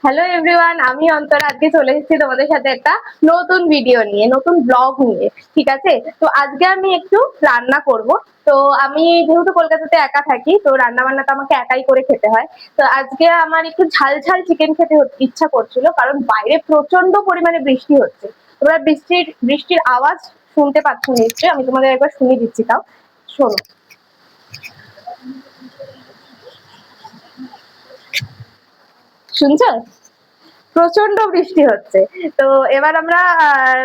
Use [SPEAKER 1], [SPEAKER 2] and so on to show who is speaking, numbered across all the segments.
[SPEAKER 1] Hello everyone, আমি অন্তরা আজকে চলে এসেছি তোমাদের সাথে একটা নতুন ভিডিও নিয়ে, নতুন ব্লগ নিয়ে। ঠিক আছে, তো আজকে আমি একটু রান্না করব। তো আমি যেহেতু কলকাতাতে একা থাকি, তো রান্না বান্না তো আমাকে একাই করে খেতে হয়। তো আজকে আমার একটু ঝাল ঝাল চিকেন খেতে ইচ্ছা করছিল, কারণ বাইরে প্রচন্ড পরিমাণে বৃষ্টি হচ্ছে। তোমরা বৃষ্টির আওয়াজ শুনতে পাচ্ছ নিশ্চয়ই, আমি তোমাদের একবার শুনিয়ে দিচ্ছি, তাও শোনো। শুনছো? প্রচন্ড বৃষ্টি হচ্ছে। তো এবার আমরা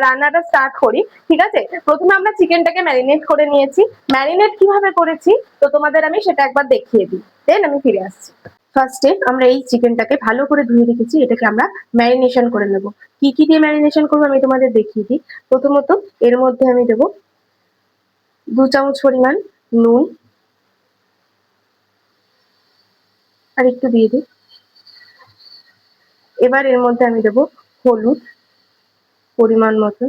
[SPEAKER 1] রান্নাটা স্টার্ট করি। ঠিক আছে, প্রথমে আমরা চিকেনটাকে ম্যারিনেট করে নিয়েছি। ম্যারিনেট কিভাবে করেছি তো তোমাদের আমি সেটা একবার দেখিয়ে দিই, দেন আমি ফিরে আসছি। ফার্স্টে আমরা এই চিকেনটাকে ভালো করে ধুয়ে রেখেছি, এটাকে আমরা ম্যারিনেশন করে নেব। কি কি দিয়ে ম্যারিনেশন করবো আমি তোমাদের দেখিয়ে দিই। প্রথমত এর মধ্যে আমি দেবো 2 চামচ পরিমাণ নুন, আর একটু দিয়ে দিই। এবার এর মধ্যে আমি দেবো হলুদ পরিমাণ মতো,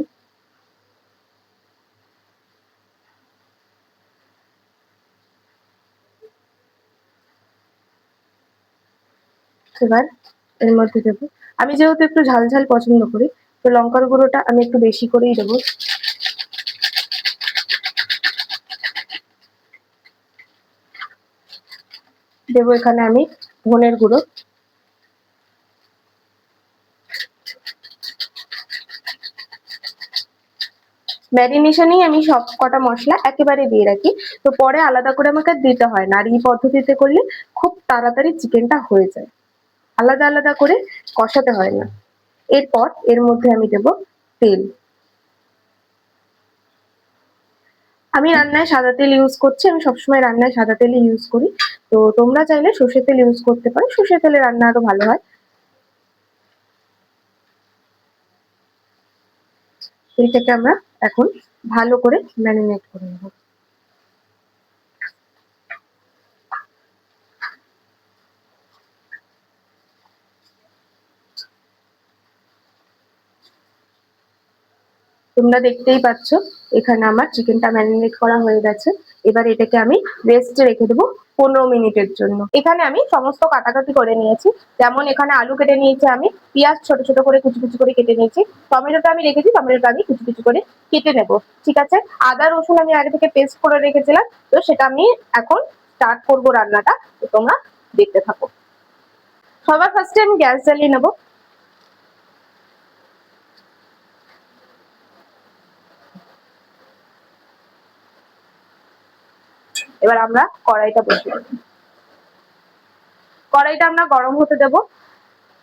[SPEAKER 1] এবার এর মধ্যে দেবো, আমি যেহেতু একটু ঝাল ঝাল পছন্দ করি, তো লঙ্কার গুঁড়োটা আমি একটু বেশি করেই দেবো। দেবো এখানে আমি ধনের গুঁড়ো, ম্যারিনেশনেই আমি সব কটা মশলা একেবারে দিয়ে রাখি, তো পরে আলাদা করে আমাকে দিতে হয় না। আর এই পদ্ধতিতে করলে খুব তাড়াতাড়ি চিকেনটা হয়ে যায়, আলাদা আলাদা করে কষাতে হয় না। এরপর এর মধ্যে আমি দেবো তেল। আমি রান্নায় সাদা তেল ইউজ করছি, আমি সবসময় রান্নায় সাদা তেলই ইউজ করি। তো তোমরা চাইলে সর্ষের তেল ইউজ করতে পারো, সর্ষের তেলে রান্না আরো ভালো হয়। তেলটাকে আমরা এখন ভালো করে ম্যারিনেট করে নেব। তোমরা দেখতেই পাচ্ছ এখানে আমার চিকেনটা ম্যারিনেট করা হয়ে গেছে। এবার এটাকে আমি রেস্টে রেখে দেবো 15 মিনিটের জন্য। এখানে আমি সমস্ত কাটাকাটি করে নিয়েছি। যেমন এখানে আলু কেটে নিয়েছি, আমি পেঁয়াজ ছোট ছোট করে কুচি কুচি করে কেটে নিয়েছি, টমেটোটা আমি রেখেছি, টমেটোটা আমি কুচি কুচি করে কেটে নেব। ঠিক আছে, আদা রসুন আমি আগে থেকে পেস্ট করে রেখেছিলাম, তো সেটা আমি এখন স্টার্ট করবো রান্নাটা। তো তোমরা দেখতে থাকো। সবার ফার্স্টে আমি গ্যাস জ্বালিয়ে নেবো। এবার আমরা কড়াইটা বসিয়ে দেবো। কড়াইটা আমরা গরম হতে দেব।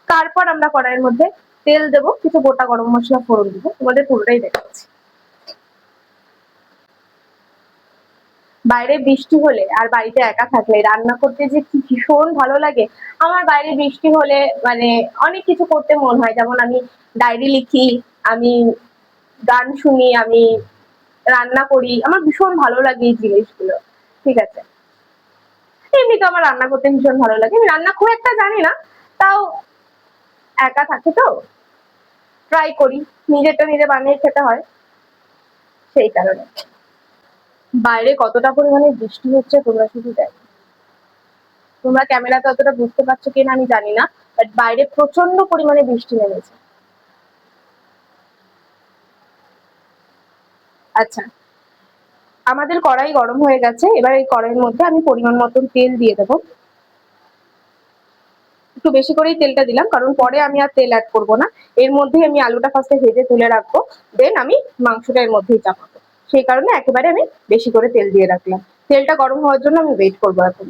[SPEAKER 1] তারপর আমরা কড়াইয়ের মধ্যে তেল দেব, কিছু গোটা গরম মশলা ফোড়ন দিব, তোমাদের পুরোটাই দেখাচ্ছি। বাইরে বৃষ্টি হলে আর বাড়িতে একা থাকলে রান্না করতে যে কি ভীষণ ভালো লাগে। আমার বাইরে বৃষ্টি হলে মানে অনেক কিছু করতে মন হয়, যেমন আমি ডায়েরি লিখি, আমি গান শুনি, আমি রান্না করি, আমার ভীষণ ভালো লাগে এই জিনিসগুলো। ঠিক আছে, এমনি তো আমার রান্না করতে ভীষণ ভালো লাগে। আমি রান্না খুব একটা জানি না, তাও একা থাকি তো ট্রাই করি, নিজেরটা নিজে বানিয়ে খেতে হয়, সেই কারণে। বাইরে কতটা পরিমাণে বৃষ্টি হচ্ছে তোমরা শুধু দেখো। তোমরা ক্যামেরাতে অতটা বুঝতে পারছো কিনা আমি জানি না, বাট বাইরে প্রচন্ড পরিমাণে বৃষ্টি নেমেছে। আচ্ছা, আমাদের কড়াই গরম হয়ে গেছে। এবার এই কড়াইয়ের মধ্যে আমি পরিমাণ মতন তেল দিয়ে দেবো। একটু বেশি করেই তেলটা দিলাম, কারণ পরে আমি আর তেল অ্যাড করবো না। এর মধ্যেই আমি আলুটা ফার্স্টে ভেজে তুলে রাখবো, দেন আমি মাংসটা এর মধ্যেই চাপাবো। সেই কারণে একেবারে আমি বেশি করে তেল দিয়ে রাখলাম। তেলটা গরম হওয়ার জন্য আমি ওয়েট করবো এখন।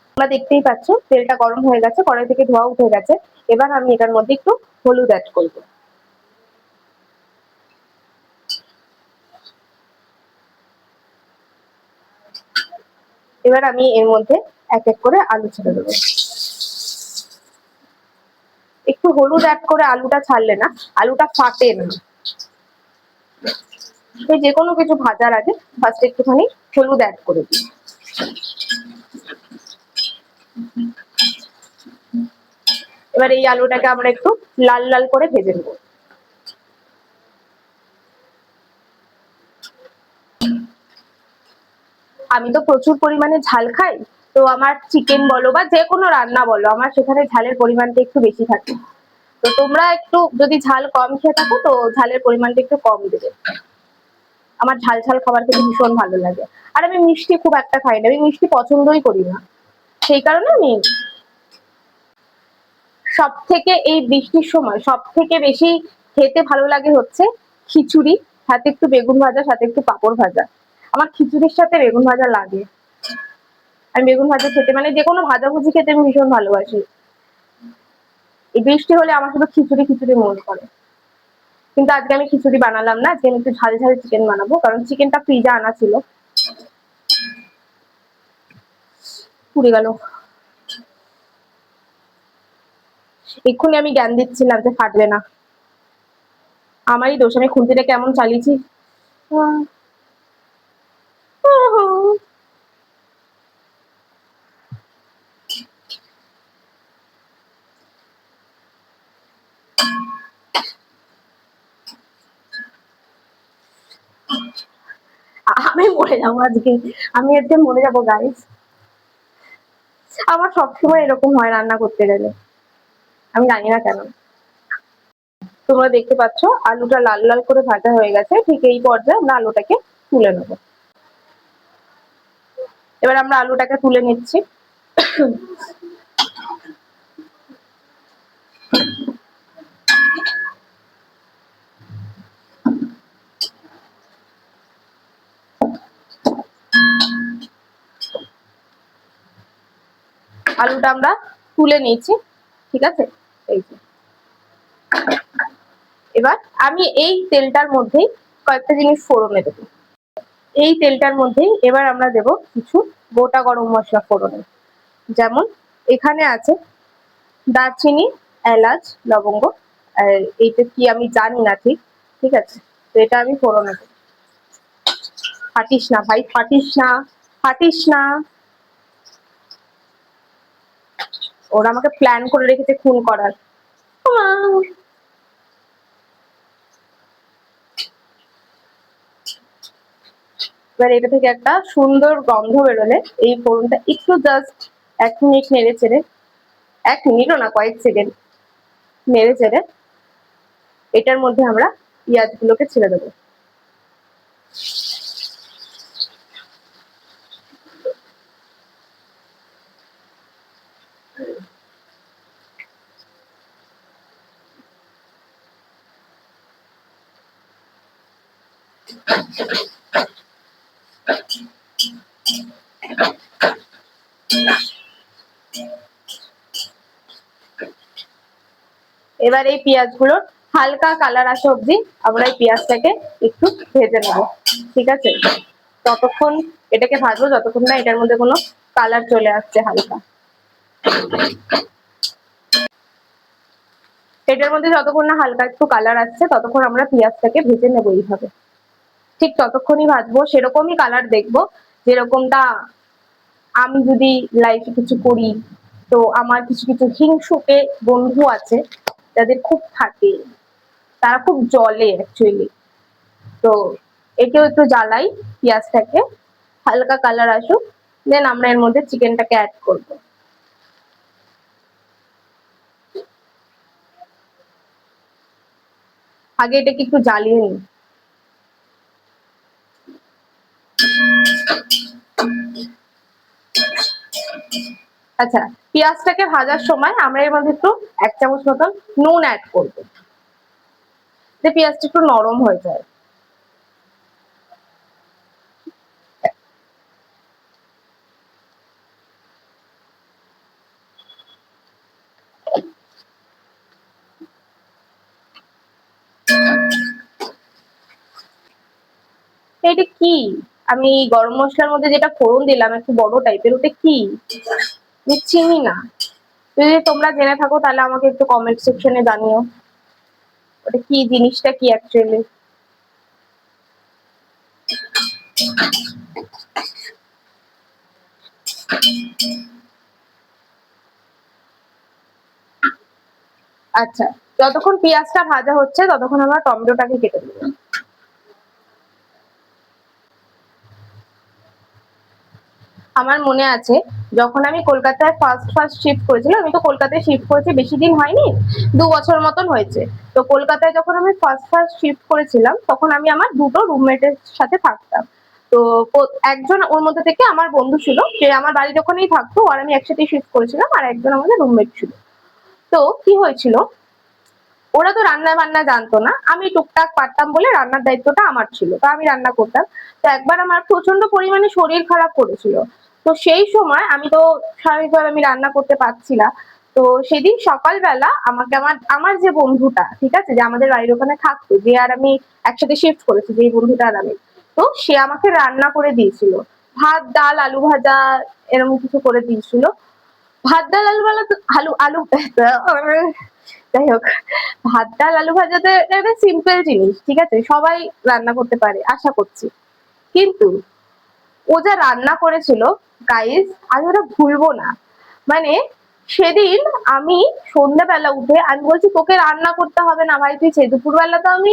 [SPEAKER 1] তোমরা দেখতেই পাচ্ছ তেলটা গরম হয়ে গেছে, কড়াই থেকে ধোঁয়া উঠে গেছে। এবার আমি এটার মধ্যে একটু হলুদ অ্যাড করবো। এবার আমি এর মধ্যে এক এক করে আলু ছেড়ে দেবো। একটু হলুদ অ্যাড করে আলুটা ছাড়লে না আলুটা ফাটে না। যে কোনো কিছু ভাজার আগে ফার্স্ট একটুখানি হলুদ অ্যাড করে দিই। এবার এই আলুটাকে আমরা একটু লাল লাল করে ভেজে নেবো। আমি তো প্রচুর পরিমাণে ঝাল খাই, তো আমার চিকেন বলো বা যে কোনো রান্না বলো, আমার সেখানে ঝালের পরিমাণটা একটু বেশি থাকে। তো তোমরা একটু যদি ঝাল কম খেয়ে থাকো তো ঝালের পরিমাণটা একটু কম দেবে। আমার ঝাল ঝাল খাবার খেতে ভীষণ ভালো লাগে। আর আমি মিষ্টি খুব একটা খাই না, আমি মিষ্টি পছন্দই করি না, সেই কারণে আমি সব থেকে এই বৃষ্টির সময় সব থেকে বেশি খেতে ভালো লাগে হচ্ছে খিচুড়ি, সাথে একটু বেগুন ভাজা, সাথে একটু পাঁপড় ভাজা। আমার খিচুড়ির সাথে বেগুন ভাজা লাগে। আমি বেগুন ভাজা খেতে মানে যে কোনো ভাজাভুজি খেতে আমি ভীষণ ভালোবাসি। এই বৃষ্টি হলে আমার শুধু খিচুড়ি খিচুড়ি মনে করে। কিন্তু আজকে আমি খিচুড়ি বানালাম না, আজকে আমি একটু ঝাল ঝাল চিকেন বানাবো, কারণ চিকেনটা ফ্রিজে আনা ছিল। পুড়ে গেল। এক্ষুনি আমি জ্ঞান দিচ্ছিলাম যে ফাটবে না, আমারই দোষ, আমি খুন্তিটা কেমন চালিয়েছি। আমি মরে যাবো আজকে, আমি আজকে মরে যাবো গাইস। আমার সবসময় এরকম হয় রান্না করতে গেলে, আমি জানি না কেন। তোমরা দেখতে পাচ্ছ আলুটা লাল লাল করে ভাজা হয়ে গেছে, ঠিক এই পর্যায়ে আমরা আলুটাকে তুলে নেব। এবার আমরা আলুটাকে তুলে নিচ্ছি। আলুটা আমরা তুলে নিয়েছি, ঠিক আছে। এই যে এবার আমি এই তেলটার মধ্যেই কয়েকটা জিনিস ফোড়নে দেবো। এই তেলটার মধ্যেই এবার আমরা দেব কিছু গোটা গরম মশলা ফোড়নে, যেমন এখানে আছে দারচিনি, এলাচ, লবঙ্গ, আর এইটা কি আমি জানি না ঠিক, ঠিক আছে। তো এটা আমি ফোড়নে দেব। ফাটিস না ভাই, ফাটিস না, ফাটিস না। ওরা আমাকে প্ল্যান করে রেখেছে খুন করার। এবার এটা থেকে একটা সুন্দর গন্ধ বেরোলে এই ফোড়নটা একটু জাস্ট 1 মিনিট নেড়ে চেড়ে, 1 মিনিটও না, কয়েক সেকেন্ড নেড়ে চেড়ে এটার মধ্যে আমরা পেঁয়াজ গুলোকে ছেড়ে দেবো। এবার এই পেঁয়াজগুলোর হালকা কালার আসা অব্দি আমরা এই পেঁয়াজটাকে একটু ভেজে নেব, ঠিক আছে। ততক্ষণ এটাকে ভাজবো যতক্ষণ না এটার মধ্যে কোনো কালার চলে আসছে হালকা। এটার মধ্যে যতক্ষণ না হালকা একটু কালার আসছে ততক্ষণ আমরা পেঁয়াজটাকে ভেজে নেবো এইভাবে। ঠিক ততক্ষণই ভাজবো, সেরকমই কালার দেখবো যেরকমটা আমি যদি লাইফে কিছু করি। তো আমার কিছু কিছু হিংসুটে বন্ধু আছে যাদের খুব থাকে, তারা খুব জ্বলে অ্যাকচুয়ালি। তো একেও একটু জ্বালাই, পেঁয়াজটাকে হালকা কালার আসুক, দেন আমরা এর মধ্যে চিকেনটাকে অ্যাড করব। আগে এটাকে একটু জ্বালিয়ে নিই। আচ্ছা, পেঁয়াজটাকে ভাজার সময় আমরা এর মধ্যে একটু 1 চামচ মতন নুন অ্যাড করবো, যে পেঁয়াজটা একটু নরম হয়ে যায়। এটা কি, আমি গরম মশলার মধ্যে যেটা ফোড়ন দিলাম একটু বড় টাইপের, ওটা কি আমি চিনি না। যদি তোমরা জেনে থাকো তাহলে আমাকে একটু কমেন্ট সেকশনে জানিও ওটা কি, জিনিসটা কি অ্যাকচুয়ালি। আচ্ছা, যতক্ষণ পেঁয়াজটা ভাজা হচ্ছে ততক্ষণ আমরা টমেটোটাকে কেটে দেবো। আমার মনে আছে যখন আমি কলকাতায় ফার্স্ট ফার্স্ট শিফট করেছিলাম, আমি তো কলকাতায় শিফট করেছি বেশি দিন হয়নি, 2 বছর মতন হয়েছে। তো কলকাতায় যখন আমি ফার্স্ট ফার্স্ট শিফট করেছিলাম তখন আমি আমার দুটো রুমমেটের সাথে থাকতাম। তো একজন ওর মধ্যে থেকে আমার বন্ধু ছিল, সে আমার বাড়ির ওখানেই থাকতো, আর আমি একসাথে শিফট করেছিলাম, আর একজন আমাদের রুমমেট ছিল। তো কি হয়েছিল, ওরা তো রান্না বান্না জানতো না, আমি টুকটাক পারতাম বলে রান্নার দায়িত্বটা আমার ছিল, তো আমি রান্না করতাম। তো একবার আমার প্রচন্ড পরিমাণে শরীর খারাপ করেছিল। তো সেই সময় আমি তো স্বাভাবিকভাবে আমি রান্না করতে পারছি না। তো সেদিন সকালবেলা আমাকে আমার আমার যে বন্ধুটা, ঠিক আছে, যে আমাদের বাড়ির ওখানে থাকতো, যে আর আমি একসাথে শিফট করেছি, যে বন্ধুটা আর আমি, তো সে আমাকে রান্না করে দিয়েছিল। ভাত, ডাল, আলু ভাজা, এরকম কিছু করে দিয়েছিল। ভাত ডাল আলু ভাজা আলু আলু যাই হোক, ভাত ডাল আলু ভাজাতে একটা সিম্পল জিনিস, ঠিক আছে, সবাই রান্না করতে পারে আশা করছি। কিন্তু ও যা রান্না করেছিল গাইস, আমি ওটা ভুলবো না। মানে সেদিন আমি সন্ধ্যাবেলা উঠে আমি বলছি, তোকে রান্না করতে হবে না ভাই, তুই খেয়ে, দুপুরবেলা তো আমি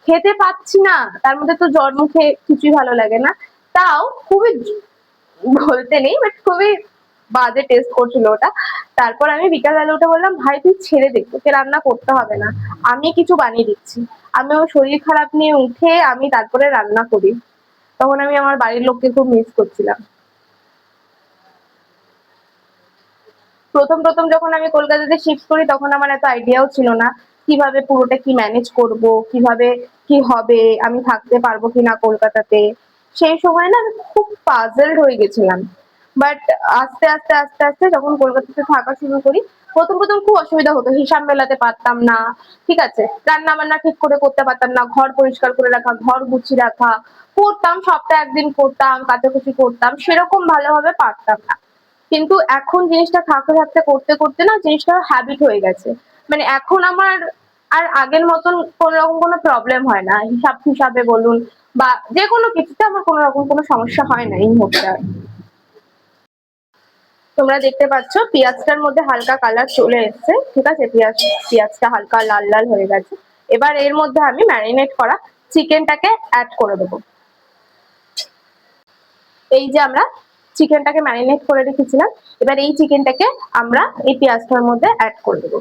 [SPEAKER 1] খেতে পাচ্ছি না, তার মধ্যে তো জ্বর, মুখে কিছুই ভালো লাগে না, তাও খুবই বলতে নেই বাট খুবই বাজে টেস্ট করছিল ওটা। তারপর আমি বিকালবেলা উঠে বললাম, ভাই তুই ছেড়ে দে, তোকে রান্না করতে হবে না, আমি কিছু বানিয়ে দিচ্ছি। আমি ওর শরীর খারাপ নিয়ে উঠে আমি তারপরে রান্না করি। তখন আমি আমার বাড়ির লোককে খুব মিস করছিলাম। প্রথম প্রথম যখন আমি কলকাতাতে শিফট করি তখন আমার এত আইডিয়াও ছিল না কিভাবে পুরোটা কি ম্যানেজ করব, কিভাবে কি হবে, আমি থাকতে পারবো কিনা কলকাতাতে। সেই সময় না আমি খুব পাজলড হয়ে গেছিলাম। বাট আস্তে আস্তে আস্তে আস্তে যখন কলকাতাতে থাকা শুরু করি, প্রথম প্রথম খুব অসুবিধা হতো, হিসাব মেলাতে পারতাম না, ঠিক আছে, রান্না বান্না ঠিক করে করতে পারতাম না, ঘর পরিষ্কার করে রাখা, ঘর গুছিয়ে রাখা করতাম, সপ্তাহে একদিন করতাম, কাচাকুচি করতাম, সেরকম ভালোভাবে পারতাম না। কিন্তু এখন জিনিসটা থাকতে থাকতে করতে করতে না জিনিসটা হ্যাবিট হয়ে গেছে। মানে এখন আমার আর আগের মতন কোন রকম কোনো প্রবলেম হয় না, হিসাব হিসাবে বলুন বা যে কোনো কিছুতে আমার কোনো রকম কোনো সমস্যা হয় না এই মুহূর্তে আর। তোমরা দেখতে পাচ্ছ পেঁয়াজটার মধ্যে হালকা কালার চলে এসছে, ঠিক আছে, পেঁয়াজটা হালকা লাল লাল হয়ে গেছে। এবার এর মধ্যে আমি ম্যারিনেট করা চিকেনটাকে অ্যাড করে দেবো। এই যে আমরা চিকেনটাকে ম্যারিনেট করে রেখেছিলাম, এবার এই চিকেনটাকে আমরা এই পেঁয়াজটার মধ্যে অ্যাড করে দেবো।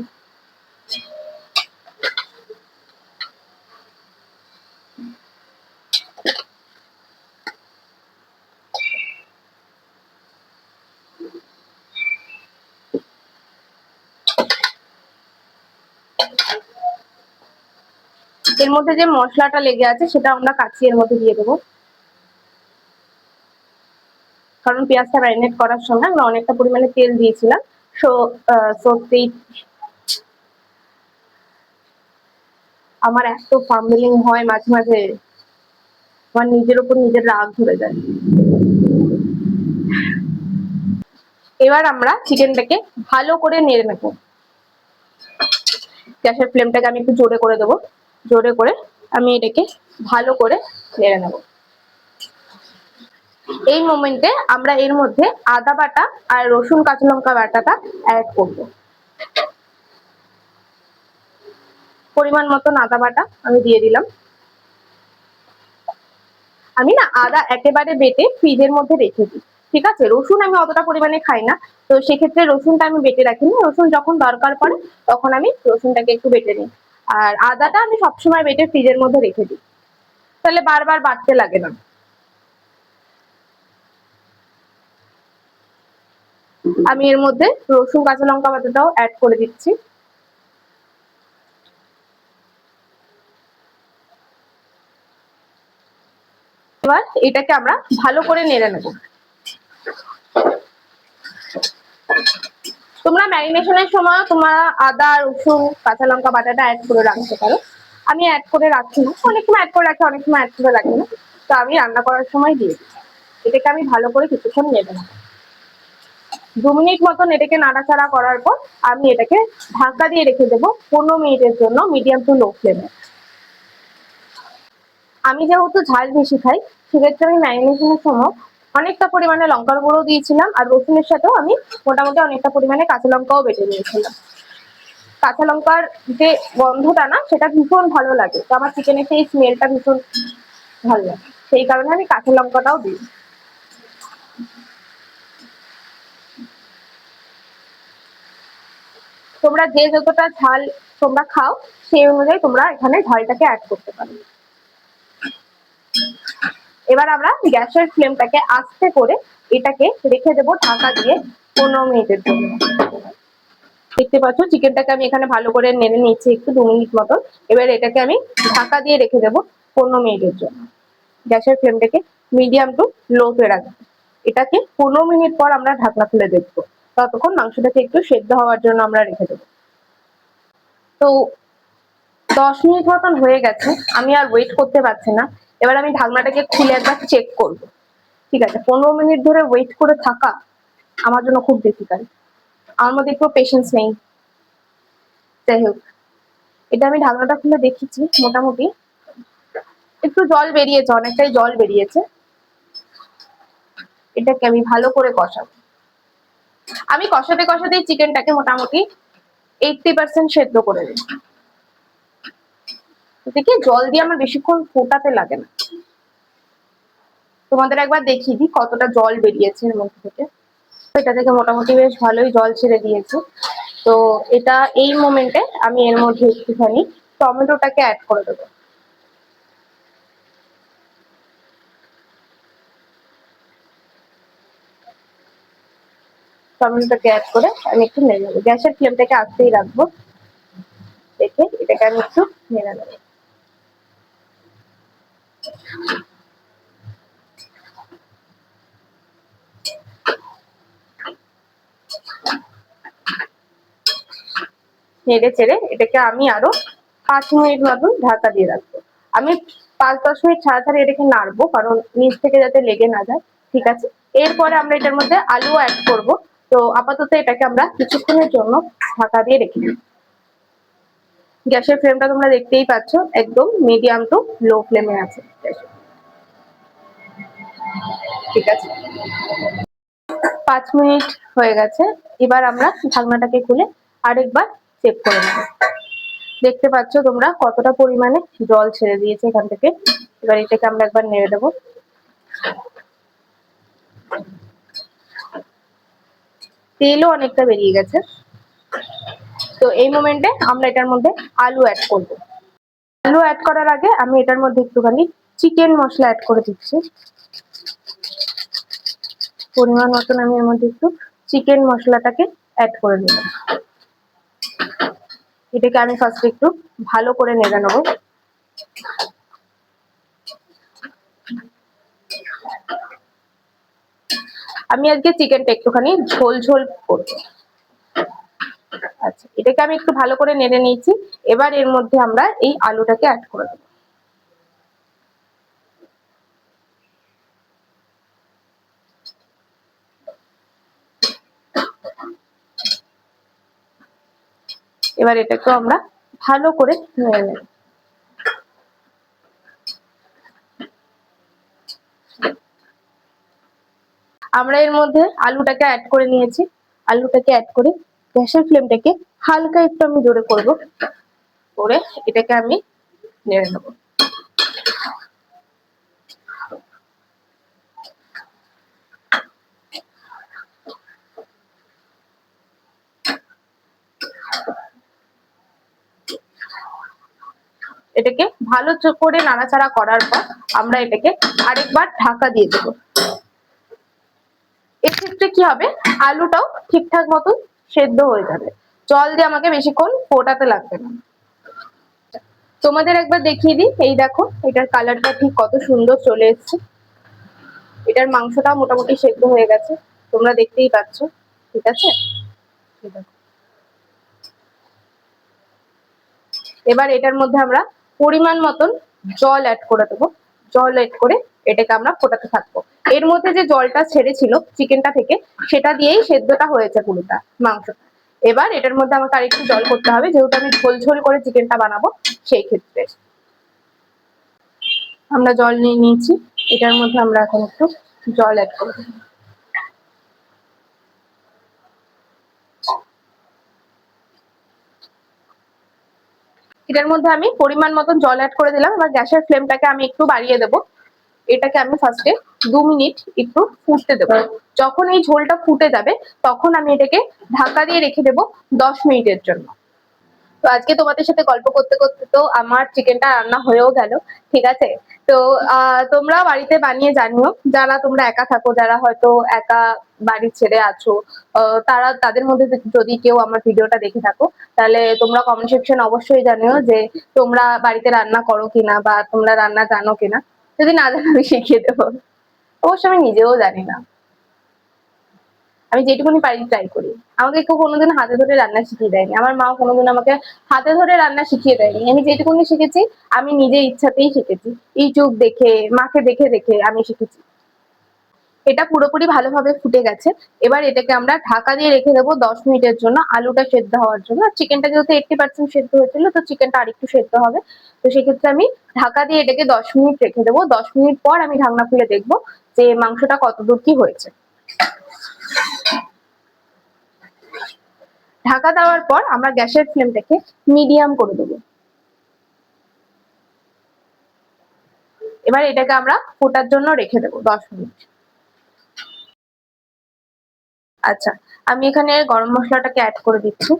[SPEAKER 1] এর মধ্যে যে মশলাটা লেগে আছে সেটা আমরা কাঁচি এর মধ্যে দিয়ে দেবো, কারণ পেঁয়াজটা ম্যারিনেট করার সময় আমরা অনেকটা পরিমাণে তেল দিয়েছিলাম। সো সেই আমার এত ফাম্বলিং হয় মাঝে মাঝে, আমার নিজের উপর নিজের রাগ ধরে যায়। এবার আমরা চিকেনটাকে ভালো করে নেড়ে নেব। গ্যাসের ফ্লেমটাকে আমি একটু জোরে করে দেবো, জোরে করে আমি এটাকে ভালো করে নেড়ে নেব। এই মোমেন্টে আমরা এর মধ্যে আদা বাটা আর রসুন কাঁচা লঙ্কা বাটাটা অ্যাড করব। পরিমাণ মতন আদা বাটা আমি দিয়ে দিলাম। আমি না আদা একেবারে বেটে ফ্রিজের মধ্যে রেখে দিই, ঠিক আছে, রসুন আমি অতটা পরিমাণে খাই না, তো সেক্ষেত্রে রসুনটা আমি বেটে রাখি না, রসুন যখন দরকার পড়ে তখন আমি রসুনটাকে একটু বেটে নিই। আর আদাটা আমি সবসময় বেটে ফ্রিজের মধ্যে রেখে দিই, তাহলে বারবার বাটতে লাগে না। আমি এর মধ্যে রসুন কাঁচা লঙ্কা বাটাটাও অ্যাড করে দিচ্ছি। এবার এটাকে আমরা ভালো করে নেড়ে নেব। তোমরা ম্যারিনেশনের সময় তোমরা আদা রসুন কাঁচা লঙ্কা বাটাটা অ্যাড করে রাখতে পারো, আমি অ্যাড করে রাখি না, অনেক সময় অ্যাড করে রাখি, অনেক সময় অ্যাড করে রাখি না, তো আমি রান্না করার সময় দিয়ে দিই। এটাকে আমি ভালো করে কিছুক্ষণ নেড়ে নেব। 2 মিনিট মতন এটাকে নাড়াচাড়া করার পর আমি এটাকে ঢাকা দিয়ে রেখে দেবো 15 মিনিটের জন্য, মিডিয়াম টু লো ফ্লেমে। আমি যেহেতু ঝাল বেশি খাই, সেক্ষেত্রে আমি ম্যারিনেশনের সময় অনেকটা পরিমাণে লঙ্কার গুঁড়ো দিয়েছিলাম, আর রসুনের সাথেও আমি মোটামুটি অনেকটা পরিমাণে কাঁচা লঙ্কাও বেটে নিয়েছিলাম। কাঁচা লঙ্কার যে গন্ধটা না সেটা ভীষণ ভালো লাগে, তো আমার চিকেনের সেই স্মেলটা ভীষণ ভালো লাগে, সেই কারণে আমি কাঁচা লঙ্কাটাও দিই। তোমরা যে যতটা ঝাল তোমরা খাও সেই অনুযায়ী তোমরা এখানে ঝালটাকে অ্যাড করতে পারো। এবার আমরা গ্যাসের ফ্লেমটাকে আস্তে করে এটাকে রেখে দেবো ঢাকা দিয়ে 15 মিনিটের জন্য। দেখতে পাচ্ছ চিকেনটাকে আমি এখানে ভালো করে নেড়ে নিচ্ছি একটু 2 মিনিট মতন। এবার এটাকে আমি ঢাকা দিয়ে রেখে দেবো 15 মিনিটের জন্য। গ্যাসের ফ্লেমটাকে মিডিয়াম টু লোতে রাখবো। এটাকে 15 মিনিট পর আমরা ঢাকনা খুলে দেখবো। ততক্ষণ মাংসটাকে একটু সেদ্ধ হওয়ার জন্য আমরা রেখে দেবো। তো 10 মিনিট মতন হয়ে গেছে, আমি আর ওয়েট করতে পারছি না। এবার আমি ঢাকনাটাকে খুলে একবার চেক করব। ঠিক আছে, 15 মিনিট ধরে ওয়েট করে থাকা আমার জন্য খুব ডিফিকাল্ট, আমার মধ্যে একটু পেশেন্স নেই। যাই হোক, এটা আমি ঢাকনাটা খুলে দেখেছি, মোটামুটি একটু জল বেরিয়েছে, অনেকটাই জল বেরিয়েছে। এটাকে আমি ভালো করে কষাবো। আমি কষাতে কষাতেই চিকেনটাকে মোটামুটি 80% সেদ্ধ করে দিই। এটাকে জল দিয়ে আমার বেশিক্ষণ ফোটাতে লাগে না। তোমাদের একবার দেখিয়ে দিই কতটা জল বেরিয়েছে এর মধ্যে থেকে। এটা থেকে মোটামুটি বেশ ভালোই জল ছেড়ে দিয়েছে। তো এটা এই মোমেন্টে আমি এর মধ্যে একটুখানি টমেটোটাকে অ্যাড করে দেবো। টমেটোটাকে অ্যাড করে আমি একটু নেড়ে নেবো। গ্যাসের ফ্লেমটাকে আস্তেই রাখবো, দেখে এটাকে আমি একটু নেড়ে নেবো। নেড়ে চেড়ে এটাকে আমি আরো 5 মিনিট মতন ঢাকা দিয়ে রাখবো। আমি 5-10 মিনিট ছাড়া ছাড়া এটাকে নাড়বো, কারণ নিচ থেকে যাতে লেগে না যায়। ঠিক আছে, এরপরে আমরা এটার মধ্যে আলু অ্যাড করব। তো আপাতত এটাকে আমরা কিছুক্ষণের জন্য ঢাকা দিয়ে রেখে দিই। গ্যাসের ফ্লেমটা তোমরা দেখতেই পাচ্ছ, একদম মিডিয়াম টু লো ফ্লেমে আছে। ঠিক আছে, 5 মিনিট হয়ে গেছে। এবার আমরা ঢাকনাটাকে খুলে আরেকবার চেক করে নেব। দেখতে পাচ্ছ তোমরা কতটা পরিমাণে জল ছেড়ে দিয়েছে এখান থেকে। এবার এটাকে আমরা একবার নেড়ে দেবো। তেলও অনেকটা বেরিয়ে গেছে। তো এই মোমেন্টে আমরা এটার মধ্যে আলু অ্যাড করব। আলু অ্যাড করার আগে আমি এটার মধ্যে একটুখানি চিকেন মশলা অ্যাড করে দিচ্ছি। পরিমাণ মতন আমি এর মধ্যে একটু চিকেন মশলাটাকে অ্যাড করে দিলাম। এটাকে আমি ফার্স্ট একটু ভালো করে নেড়ে নেবো। আমি আজকে চিকেনটা একটুখানি ঝোল ঝোল করবো। আচ্ছা, এটাকে আমি একটু ভালো করে নেড়ে নিয়েছি। এবার এর মধ্যে আমরা এই আলুটাকে অ্যাড করে দেবো। এবার এটাকে আমরা ভালো করে নেড়ে নেব। আমরা এর মধ্যে আলুটাকে অ্যাড করে নিয়েছি। আলুটাকে অ্যাড করে গ্যাসের ফ্লেমটাকে হালকা একটু আমি জোরে করব, করে এটাকে আমি নেড়ে নেব। এটাকে ভালো করে নাড়াচাড়া করার পর আমরা এটাকে আরেকবার ঢাকা দিয়ে দেবো। এক্ষেত্রে কি হবে, আলুটাও ঠিকঠাক মতন সেদ্ধ হয়ে যাবে। জল দিয়ে আমাকে বেশিক্ষণ ফোটাতে লাগবে না। তোমাদের একবার দেখিয়ে দিই, এই দেখো এটার কালারটা ঠিক কত সুন্দর চলে এসছে। এটার মাংসটা মোটামুটি সেদ্ধ হয়ে গেছে, তোমরা দেখতেই পাচ্ছ। ঠিক আছে, এবার এটার মধ্যে আমরা পরিমাণ মতন জল অ্যাড করে দেবো। জল অ্যাড করে এটাকে আমরা ফোটাতে থাকবো। এর মধ্যে যে জলটা ছেড়েছিল চিকেনটা থেকে, সেটা দিয়েই সেদ্ধটা হয়েছে পুরোটা মাংসটা। এবার এটার মধ্যে আমাকে আরেকটু জল করতে হবে, যেহেতু আমি ঝোল ঝোল করে চিকেনটা বানাবো। সেই ক্ষেত্রে আমরা জল নিয়ে নিয়েছি, এটার মধ্যে আমরা এখন একটু জল অ্যাড করবো। এটার মধ্যে আমি পরিমাণ মতন জল অ্যাড করে দিলাম। এবার গ্যাসের ফ্লেমটাকে আমি একটু বাড়িয়ে দেবো। এটাকে আমি ফার্স্টে 2 মিনিট একটু ফুটতে দেবো। যখন এই ঝোলটা ফুটে যাবে তখন আমি এটাকে ঢাকা দিয়ে রেখে দেবো 10 মিনিটের জন্য। তো আজকে তোমাদের সাথে গল্প করতে করতে তো আমার চিকেনটা রান্না হয়েও গেল, ঠিক আছে। তো তোমরা বাড়িতে বানিয়ে জানিও, যারা তোমরা একা থাকো, যারা হয়তো একা বাড়ি ছেড়ে আছো, তারা তাদের মধ্যে যদি কেউ আমার ভিডিওটা দেখে থাকো, তাহলে তোমরা কমেন্ট সেকশন অবশ্যই জানিও যে তোমরা বাড়িতে রান্না করো কিনা বা তোমরা রান্না জানো কিনা। যদি না জানো আমি শিখিয়ে দেবো। অবশ্য আমি নিজেও জানি না, আমি যেটুকুনি পারি ট্রাই করি। আমাকে কেউ কোনোদিন হাতে ধরে রান্না শিখিয়ে দেয়নি, আমার মাও কোনোদিন আমাকে হাতে ধরে রান্না শিখিয়ে দেয়নি। আমি যেটুকুনি শিখেছি আমি নিজের ইচ্ছাতেই শিখেছি, ইউটিউব দেখে, মাকে দেখে দেখে আমি শিখেছি। এটা পুরোপুরি ভালোভাবে ফুটে গেছে। এবার এটাকে আমরা ঢাকা দিয়ে রেখে দেবো 10 মিনিটের জন্য, আলুটা সেদ্ধ হওয়ার জন্য। আর চিকেনটা যেহেতু 80% সেদ্ধ হয়েছিল, তো চিকেনটা আরেকটু সেদ্ধ হবে। তো সেক্ষেত্রে আমি ঢাকা দিয়ে এটাকে 10 মিনিট রেখে দেবো। 10 মিনিট পর আমি ঢাকনা খুলে দেখবো যে মাংসটা কতদূর কি হয়েছে। ঢাকা দেওয়ার পর আমরা গ্যাসের ফ্লেমটাকে মিডিয়াম করে দেবো। এবার এটাকে আমরা ফোটার জন্য রেখে দেবো 10 মিনিট। আচ্ছা, আমি এখানে গরম মশলাটাকে অ্যাড করে দিচ্ছি।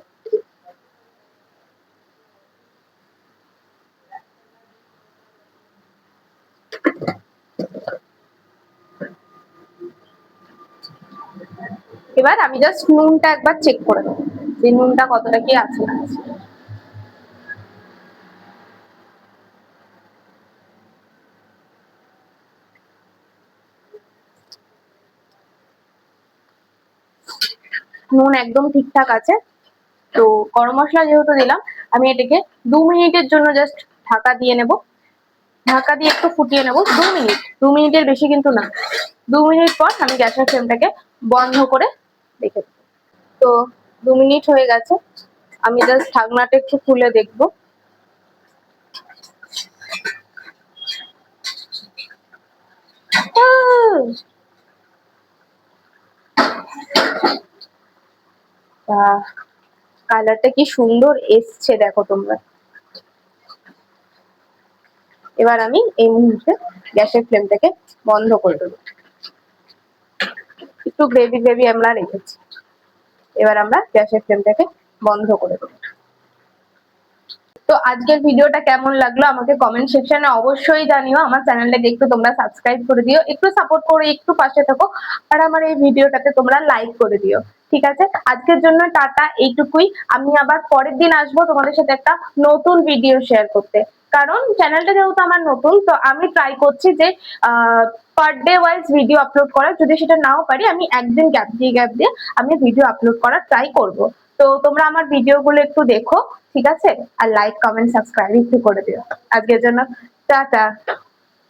[SPEAKER 1] এবার আমি জাস্ট নুনটা একবার চেক করে দেবো যে নুনটা কতটা কি আছে না আছে। নুন একদম ঠিকঠাক আছে। তো গরম মশলা যেহেতু দিলাম, আমি এটাকে 2 মিনিটের জন্য জাস্ট ঢাকা দিয়ে নেব। ঢাকা দিয়ে একটু ফুটিয়ে নেব 2 মিনিট, 2 মিনিটের বেশি কিন্তু না। 2 মিনিট পর আমি গ্যাসের ফ্লেমটাকে বন্ধ করে রেখে দেবো। তো 2 মিনিট হয়ে গেছে, আমি জাস্ট ঢাকনাটা একটু খুলে দেখবো। কালারটা কি সুন্দর এসছে দেখো তোমরা। এবার আমি এই মুহূর্তে গ্যাসের ফ্লেমটাকে বন্ধ করে দেবো। একটু গ্রেভি গ্রেভি আমরা রেখেছি, এবার আমরা গ্যাসের ফ্লেমটাকে বন্ধ করে দেবো। তো আজকের ভিডিওটা কেমন লাগলো আমাকে কমেন্ট সেকশনে অবশ্যই জানিও। আমার চ্যানেলটাকে একটু তোমরা সাবস্ক্রাইব করে দিও, একটু সাপোর্ট করে একটু পাশে থাকো, আর আমার এই ভিডিওটাতে তোমরা লাইক করে দিও, ঠিক আছে। আজকের জন্য টাটা, এইটুকুই। আমি আবার পরের দিন আসবো তোমাদের সাথে একটা নতুন ভিডিও শেয়ার করতে, কারণ চ্যানেলটা যেহেতু আমার নতুন, তো আমি ট্রাই করছি যে per day wise video upload করার। যদি সেটা নাও পারি, আমি একদিন গ্যাপ দিয়ে আমি ভিডিও আপলোড করার ট্রাই করব। তো তোমরা আমার ভিডিওগুলো একটু দেখো, ঠিক আছে। আর লাইক কমেন্ট সাবস্ক্রাইব একটু করে দিও। আজকের জন্য টাটা।